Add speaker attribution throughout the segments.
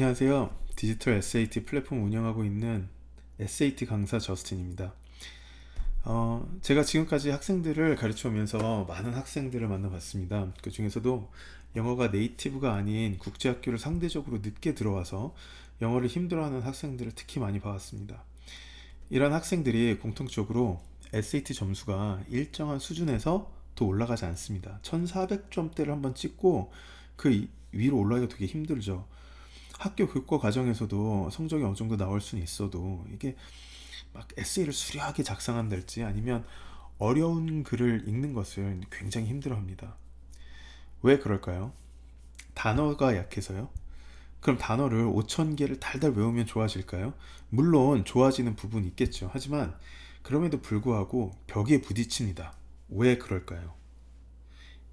Speaker 1: 안녕하세요. 디지털 SAT 플랫폼 운영하고 있는 SAT 강사 저스틴입니다. 제가 지금까지 학생들을 가르쳐오면서 많은 학생들을 만나봤습니다. 그 중에서도 영어가 네이티브가 아닌 국제학교를 상대적으로 늦게 들어와서 영어를 힘들어하는 학생들을 특히 많이 봐왔습니다. 이런 학생들이 공통적으로 SAT 점수가 일정한 수준에서 더 올라가지 않습니다. 1400점대를 한번 찍고 그 위로 올라가기가 되게 힘들죠. 학교 교과 과정에서도 성적이 어느 정도 나올 수는 있어도 이게 막 에세이를 수려하게 작성한달지 아니면 어려운 글을 읽는 것을 굉장히 힘들어합니다. 왜 그럴까요? 단어가 약해서요? 그럼 단어를 5,000개를 달달 외우면 좋아질까요? 물론 좋아지는 부분이 있겠죠. 하지만 그럼에도 불구하고 벽에 부딪힙니다. 왜 그럴까요?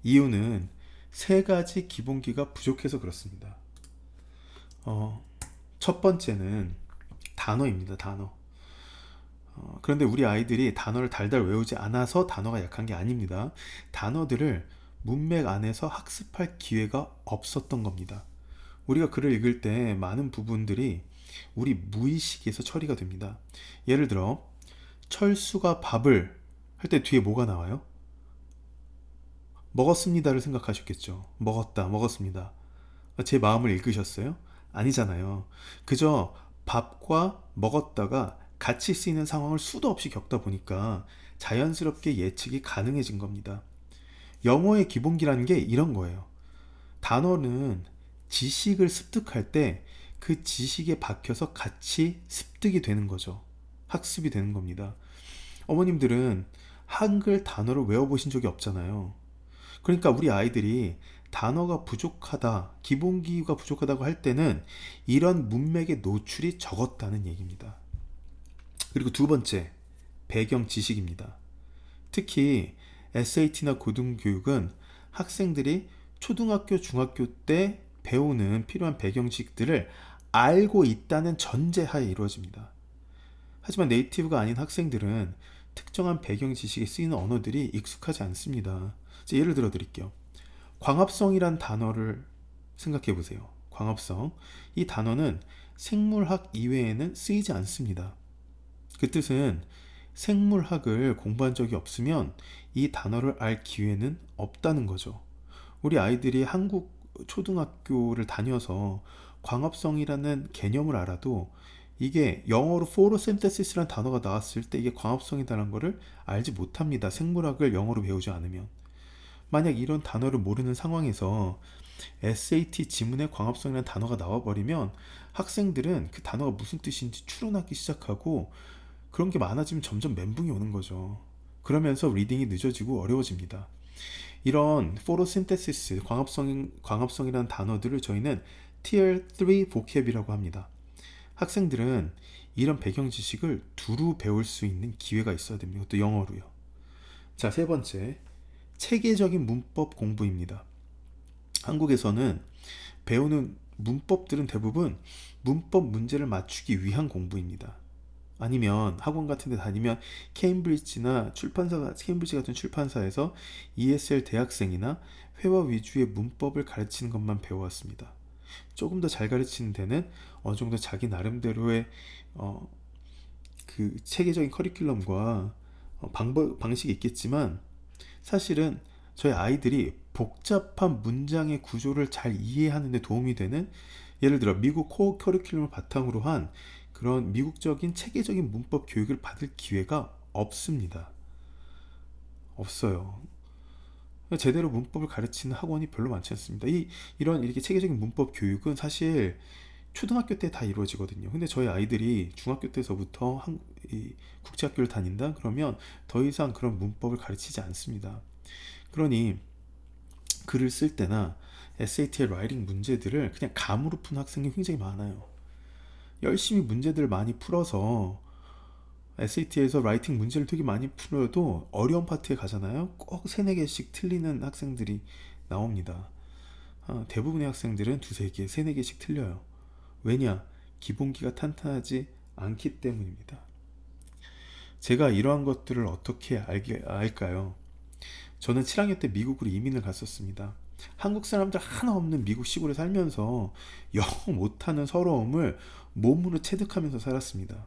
Speaker 1: 이유는 세 가지 기본기가 부족해서 그렇습니다. 어, 첫 번째는 단어입니다. 단어. 그런데 우리 아이들이 단어를 달달 외우지 않아서 단어가 약한 게 아닙니다. 단어들을 문맥 안에서 학습할 기회가 없었던 겁니다. 우리가 글을 읽을 때 많은 부분들이 우리 무의식에서 처리가 됩니다. 예를 들어 철수가 밥을 할 때 뒤에 뭐가 나와요? 먹었습니다를 생각하셨겠죠. 먹었다, 먹었습니다. 제 마음을 읽으셨어요? 아니잖아요. 그저 밥과 먹었다가 같이 쓰이는 상황을 수도 없이 겪다 보니까 자연스럽게 예측이 가능해진 겁니다. 영어의 기본기라는 게 이런 거예요. 단어는 지식을 습득할 때 그 지식에 박혀서 같이 습득이 되는 거죠. 학습이 되는 겁니다. 어머님들은 한글 단어를 외워보신 적이 없잖아요. 그러니까 우리 아이들이 단어가 부족하다, 기본기가 부족하다고 할 때는 이런 문맥의 노출이 적었다는 얘기입니다. 그리고 두 번째, 배경 지식입니다. 특히 SAT나 고등교육은 학생들이 초등학교, 중학교 때 배우는 필요한 배경 지식들을 알고 있다는 전제하에 이루어집니다. 하지만 네이티브가 아닌 학생들은 특정한 배경 지식에 쓰이는 언어들이 익숙하지 않습니다. 예를 들어 드릴게요. 광합성이란 단어를 생각해 보세요. 광합성. 이 단어는 생물학 이외에는 쓰이지 않습니다. 그 뜻은 생물학을 공부한 적이 없으면 이 단어를 알 기회는 없다는 거죠. 우리 아이들이 한국 초등학교를 다녀서 광합성이라는 개념을 알아도 이게 영어로 photosynthesis라는 단어가 나왔을 때 이게 광합성이라는 것을 알지 못합니다. 생물학을 영어로 배우지 않으면. 만약 이런 단어를 모르는 상황에서 SAT 지문에 광합성이라는 단어가 나와버리면 학생들은 그 단어가 무슨 뜻인지 추론하기 시작하고 그런 게 많아지면 점점 멘붕이 오는 거죠. 그러면서 리딩이 늦어지고 어려워집니다. 이런 photosynthesis, 광합성이라는 단어들을 저희는 Tier 3 vocab이라고 합니다. 학생들은 이런 배경 지식을 두루 배울 수 있는 기회가 있어야 됩니다. 또 영어로요. 자, 세 번째. 체계적인 문법 공부입니다. 한국에서는 배우는 문법들은 대부분 문법 문제를 맞추기 위한 공부입니다. 아니면 학원 같은 데 다니면 케임브리지 같은 출판사에서 ESL 대학생이나 회화 위주의 문법을 가르치는 것만 배워왔습니다. 조금 더 잘 가르치는 데는 어느 정도 자기 나름대로의 그 체계적인 커리큘럼과 방식이 있겠지만 사실은 저희 아이들이 복잡한 문장의 구조를 잘 이해하는 데 도움이 되는 예를 들어 미국 코어 커리큘럼을 바탕으로 한 그런 미국적인 체계적인 문법 교육을 받을 기회가 없습니다. 없어요. 제대로 문법을 가르치는 학원이 별로 많지 않습니다. 이런 이렇게 체계적인 문법 교육은 사실 초등학교 때 다 이루어지거든요. 근데 저희 아이들이 중학교 때서부터 이 국제학교를 다닌다? 그러면 더 이상 그런 문법을 가르치지 않습니다. 그러니 글을 쓸 때나 SAT의 라이팅 문제들을 그냥 감으로 푼 학생이 굉장히 많아요. 열심히 문제들을 많이 풀어서 SAT에서 라이팅 문제를 되게 많이 풀어도 어려운 파트에 가잖아요. 꼭 3, 4개씩 틀리는 학생들이 나옵니다. 대부분의 학생들은 2, 3개, 3, 4개씩 틀려요. 왜냐? 기본기가 탄탄하지 않기 때문입니다. 제가 이러한 것들을 어떻게 알까요? 저는 7학년 때 미국으로 이민을 갔었습니다. 한국 사람들 하나 없는 미국 시골에 살면서 영어 못하는 서러움을 몸으로 체득하면서 살았습니다.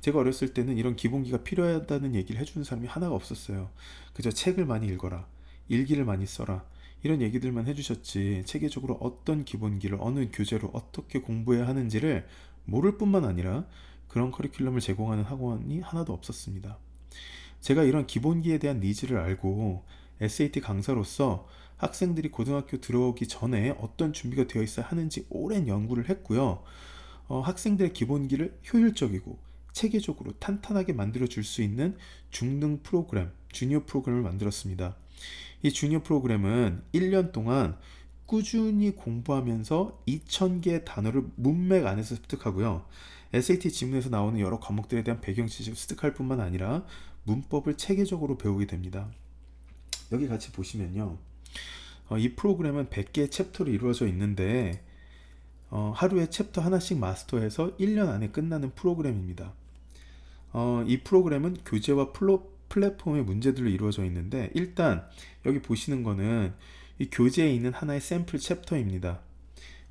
Speaker 1: 제가 어렸을 때는 이런 기본기가 필요하다는 얘기를 해주는 사람이 하나가 없었어요. 그저 책을 많이 읽어라, 일기를 많이 써라, 이런 얘기들만 해주셨지 체계적으로 어떤 기본기를 어느 교재로 어떻게 공부해야 하는지를 모를 뿐만 아니라 그런 커리큘럼을 제공하는 학원이 하나도 없었습니다. 제가 이런 기본기에 대한 니즈를 알고 SAT 강사로서 학생들이 고등학교 들어오기 전에 어떤 준비가 되어 있어야 하는지 오랜 연구를 했고요. 학생들의 기본기를 효율적이고 체계적으로 탄탄하게 만들어 줄 수 있는 중등 프로그램, 주니어 프로그램을 만들었습니다. 이 주니어 프로그램은 1년 동안 꾸준히 공부하면서 2000개의 단어를 문맥 안에서 습득하고요. SAT 지문에서 나오는 여러 과목들에 대한 배경 지식을 습득할 뿐만 아니라 문법을 체계적으로 배우게 됩니다. 여기 같이 보시면요. 이 프로그램은 100개의 챕터로 이루어져 있는데 하루에 챕터 하나씩 마스터해서 1년 안에 끝나는 프로그램입니다. 이 프로그램은 교재와 플랫폼의 문제들로 이루어져 있는데 일단 여기 보시는 거는 이 교재에 있는 하나의 샘플 챕터입니다.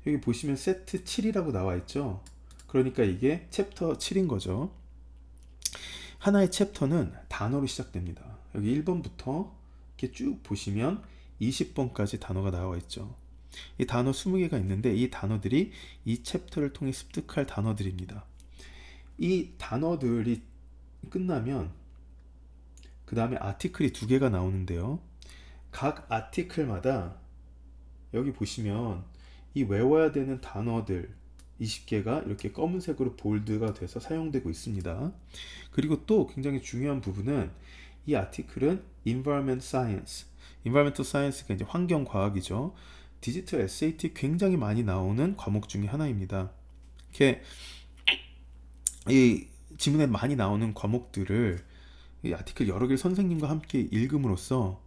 Speaker 1: 여기 보시면 세트 7이라고 나와 있죠. 그러니까 이게 챕터 7인 거죠. 하나의 챕터는 단어로 시작됩니다. 여기 1번부터 이렇게 쭉 보시면 20번까지 단어가 나와 있죠. 이 단어 20개가 있는데 이 단어들이 이 챕터를 통해 습득할 단어들입니다. 이 단어들이 끝나면 그 다음에 아티클이 2개가 나오는데요. 각 아티클마다 여기 보시면 이 외워야 되는 단어들 20개가 이렇게 검은색으로 볼드가 돼서 사용되고 있습니다. 그리고 또 굉장히 중요한 부분은 이 아티클은 Environment Science, Environmental Science가 이제 환경과학이죠. 디지털 SAT 굉장히 많이 나오는 과목 중에 하나입니다. 이렇게 이 지문에 많이 나오는 과목들을 이 아티클 여러 개를 선생님과 함께 읽음으로써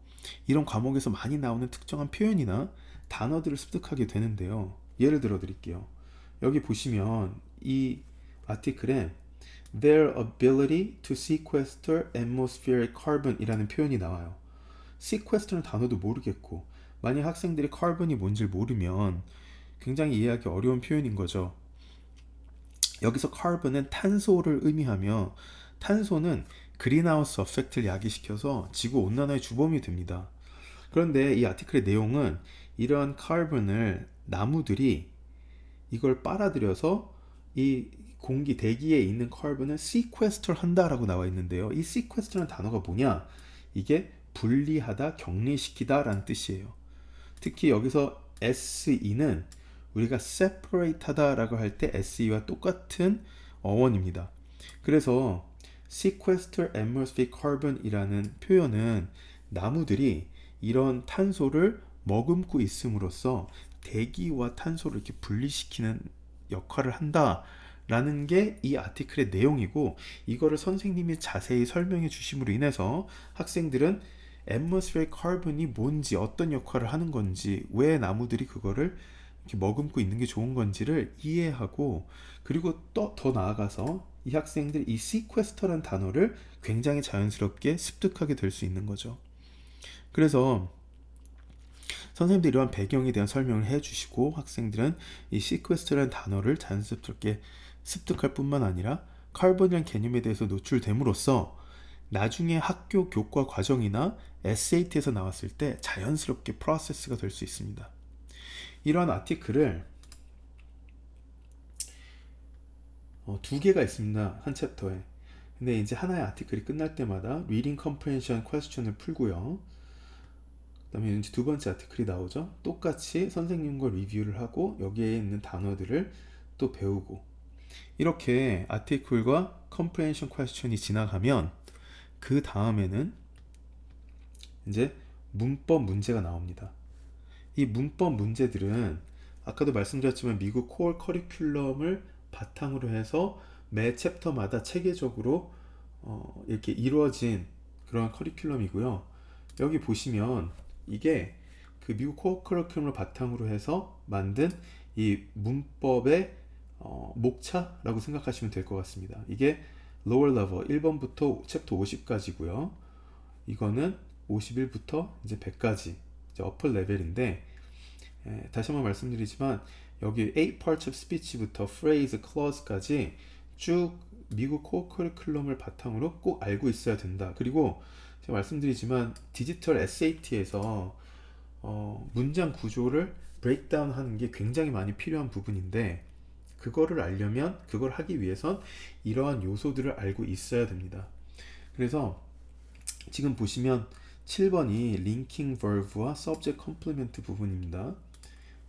Speaker 1: 이런 과목에서 많이 나오는 특정한 표현이나 단어들을 습득하게 되는데요. 예를 들어 드릴게요. 여기 보시면 이 아티클에 their ability to sequester atmospheric carbon 이라는 표현이 나와요. sequester는 단어도 모르겠고 만약 학생들이 carbon이 뭔지 모르면 굉장히 이해하기 어려운 표현인 거죠. 여기서 carbon은 탄소를 의미하며 탄소는 그린하우스 어펙트를 야기시켜서 지구 온난화의 주범이 됩니다. 그런데 이 아티클의 내용은 이러한 carbon을 나무들이 이걸 빨아들여서 이 공기 대기에 있는 carbon을 sequester 한다라고 나와 있는데요. 이 sequester라는 단어가 뭐냐? 이게 분리하다, 격리시키다 라는 뜻이에요. 특히 여기서 SE는 우리가 separate 하다라고 할 때 SE와 똑같은 어원입니다. 그래서 sequester atmospheric carbon 이라는 표현은 나무들이 이런 탄소를 머금고 있음으로써 대기와 탄소를 이렇게 분리시키는 역할을 한다라는 게 이 아티클의 내용이고 이거를 선생님이 자세히 설명해 주심으로 인해서 학생들은 atmospheric carbon이 뭔지 어떤 역할을 하는 건지 왜 나무들이 그거를 이렇게 머금고 있는 게 좋은 건지를 이해하고 그리고 또 더 나아가서 이 학생들이 이 sequester라는 단어를 굉장히 자연스럽게 습득하게 될 수 있는 거죠. 그래서 선생님들이 이러한 배경에 대한 설명을 해주시고 학생들은 이 sequester라는 단어를 자연스럽게 습득할 뿐만 아니라 카본이라는 개념에 대해서 노출됨으로써 나중에 학교 교과 과정이나 SAT에서 나왔을 때 자연스럽게 프로세스가 될 수 있습니다. 이러한 아티클을 2개가 있습니다. 한 챕터에. 근데 이제 하나의 아티클이 끝날 때마다 Reading Comprehension Question을 풀고요. 그 다음에 이제 두 번째 아티클이 나오죠. 똑같이 선생님과 리뷰를 하고 여기에 있는 단어들을 또 배우고 이렇게 아티클과 Comprehension Question이 지나가면 그 다음에는 이제 문법 문제가 나옵니다. 이 문법 문제들은 아까도 말씀드렸지만 미국 코어 커리큘럼을 바탕으로 해서 매 챕터마다 체계적으로 이렇게 이루어진 그런 커리큘럼이고요. 여기 보시면 이게 그 미국 코어 커리큘럼을 바탕으로 해서 만든 이 문법의 목차라고 생각하시면 될 것 같습니다. 이게 lower level 1번부터 챕터 50까지고요. 이거는 51부터 이제 100까지 이제 upper level인데 다시 한번 말씀드리지만 여기 8 parts of speech부터 phrase, clause까지 쭉 미국 코어 커리큘럼을 바탕으로 꼭 알고 있어야 된다. 그리고 제가 말씀드리지만 디지털 SAT에서 문장 구조를 브레이크다운 하는 게 굉장히 많이 필요한 부분인데, 그거를 알려면, 그걸 하기 위해선 이러한 요소들을 알고 있어야 됩니다. 그래서 지금 보시면 7번이 linking verb와 subject complement 부분입니다.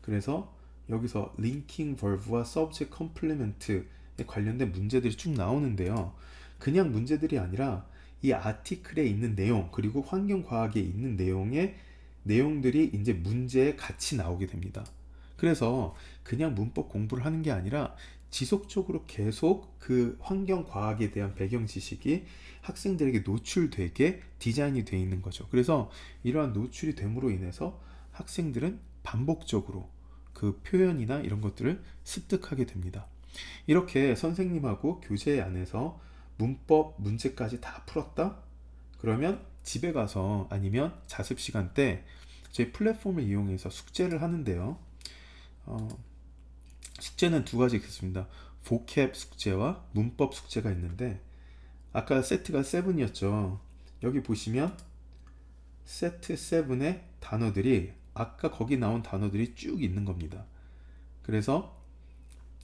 Speaker 1: 그래서 여기서 linking verb와 subject complement에 관련된 문제들이 쭉 나오는데요. 그냥 문제들이 아니라 이 아티클에 있는 내용, 그리고 환경과학에 있는 내용들이 이제 문제에 같이 나오게 됩니다. 그래서 그냥 문법 공부를 하는 게 아니라 지속적으로 계속 그 환경과학에 대한 배경 지식이 학생들에게 노출되게 디자인이 되어 있는 거죠. 그래서 이러한 노출이 됨으로 인해서 학생들은 반복적으로 그 표현이나 이런 것들을 습득하게 됩니다. 이렇게 선생님하고 교재 안에서 문법 문제까지 다 풀었다? 그러면 집에 가서 아니면 자습 시간 때 저희 플랫폼을 이용해서 숙제를 하는데요. 숙제는 두 가지 있습니다. 보캡 숙제와 문법 숙제가 있는데, 아까 세트가 7이었죠. 여기 보시면 세트 7의 단어들이 아까 거기 나온 단어들이 쭉 있는 겁니다. 그래서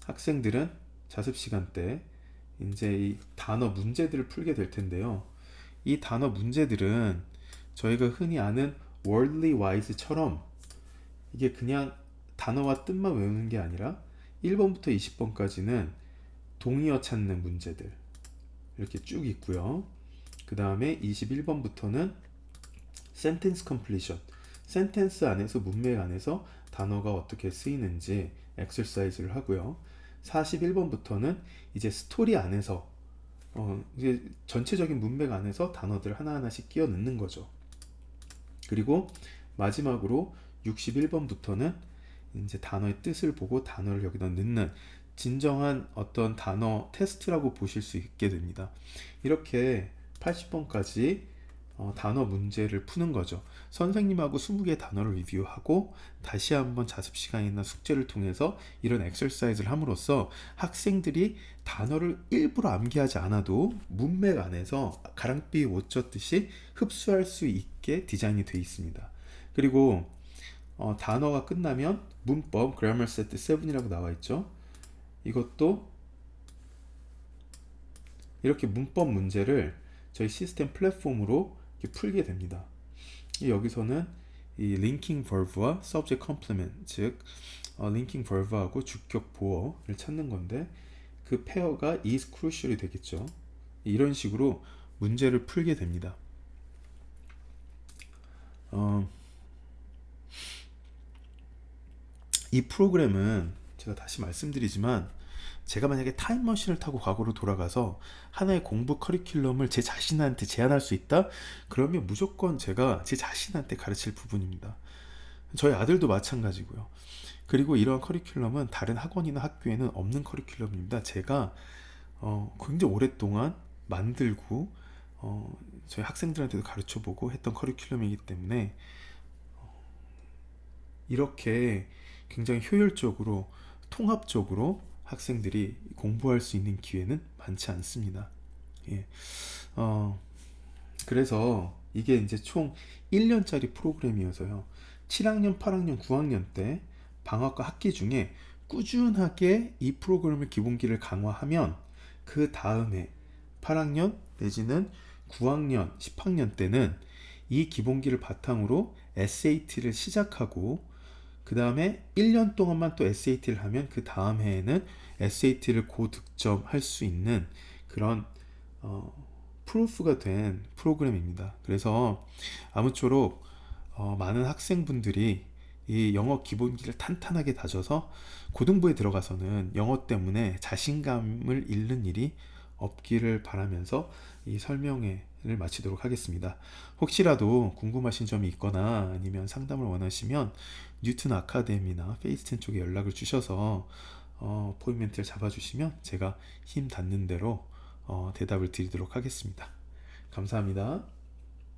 Speaker 1: 학생들은 자습 시간 때 이제 이 단어 문제들을 풀게 될 텐데요. 이 단어 문제들은 저희가 흔히 아는 worldly wise처럼 이게 그냥 단어와 뜻만 외우는 게 아니라 1번부터 20번까지는 동의어 찾는 문제들 이렇게 쭉 있고요. 그 다음에 21번부터는 sentence completion, 센텐스 안에서, 문맥 안에서 단어가 어떻게 쓰이는지 엑서사이즈를 하고요. 41번부터는 이제 스토리 안에서 이제 전체적인 문맥 안에서 단어들 하나하나씩 끼워 넣는 거죠. 그리고 마지막으로 61번부터는 이제 단어의 뜻을 보고 단어를 여기다 넣는 진정한 어떤 단어 테스트라고 보실 수 있게 됩니다. 이렇게 80번까지 단어 문제를 푸는 거죠. 선생님하고 20개의 단어를 리뷰하고 다시 한번 자습 시간이나 숙제를 통해서 이런 엑서사이즈를 함으로써 학생들이 단어를 일부러 암기하지 않아도 문맥 안에서 가랑비에 옷 젖듯이 흡수할 수 있게 디자인이 되어 있습니다. 그리고 단어가 끝나면 문법 grammar set 7이라고 나와 있죠. 이것도 이렇게 문법 문제를 저희 시스템 플랫폼으로 이렇게 풀게 됩니다. 여기서는 이 linking verb와 subject complement, 즉 linking verb하고 주격 보어를 찾는 건데, 그 페어가 is crucial이 되겠죠. 이런 식으로 문제를 풀게 됩니다. 이 프로그램은 제가 다시 말씀드리지만, 제가 만약에 타임머신을 타고 과거로 돌아가서 하나의 공부 커리큘럼을 제 자신한테 제안할 수 있다? 그러면 무조건 제가 제 자신한테 가르칠 부분입니다. 저희 아들도 마찬가지고요. 그리고 이러한 커리큘럼은 다른 학원이나 학교에는 없는 커리큘럼입니다. 제가 굉장히 오랫동안 만들고 저희 학생들한테도 가르쳐보고 했던 커리큘럼이기 때문에 이렇게 굉장히 효율적으로 통합적으로 학생들이 공부할 수 있는 기회는 많지 않습니다. 예. 그래서 이게 이제 총 1년짜리 프로그램이어서요. 7학년, 8학년, 9학년 때 방학과 학기 중에 꾸준하게 이 프로그램의 기본기를 강화하면 그 다음에 8학년 내지는 9학년, 10학년 때는 이 기본기를 바탕으로 SAT를 시작하고, 그 다음에 1년 동안만 또 SAT를 하면 그 다음 해에는 SAT를 고득점할 수 있는 그런 프루프가 된 프로그램입니다. 그래서 아무쪼록 많은 학생분들이 이 영어 기본기를 탄탄하게 다져서 고등부에 들어가서는 영어 때문에 자신감을 잃는 일이 없기를 바라면서 이 설명회를 마치도록 하겠습니다. 혹시라도 궁금하신 점이 있거나 아니면 상담을 원하시면 뉴튼 아카데미나 페이스텐 쪽에 연락을 주셔서 포인트를 잡아주시면 제가 힘 닿는 대로 대답을 드리도록 하겠습니다. 감사합니다.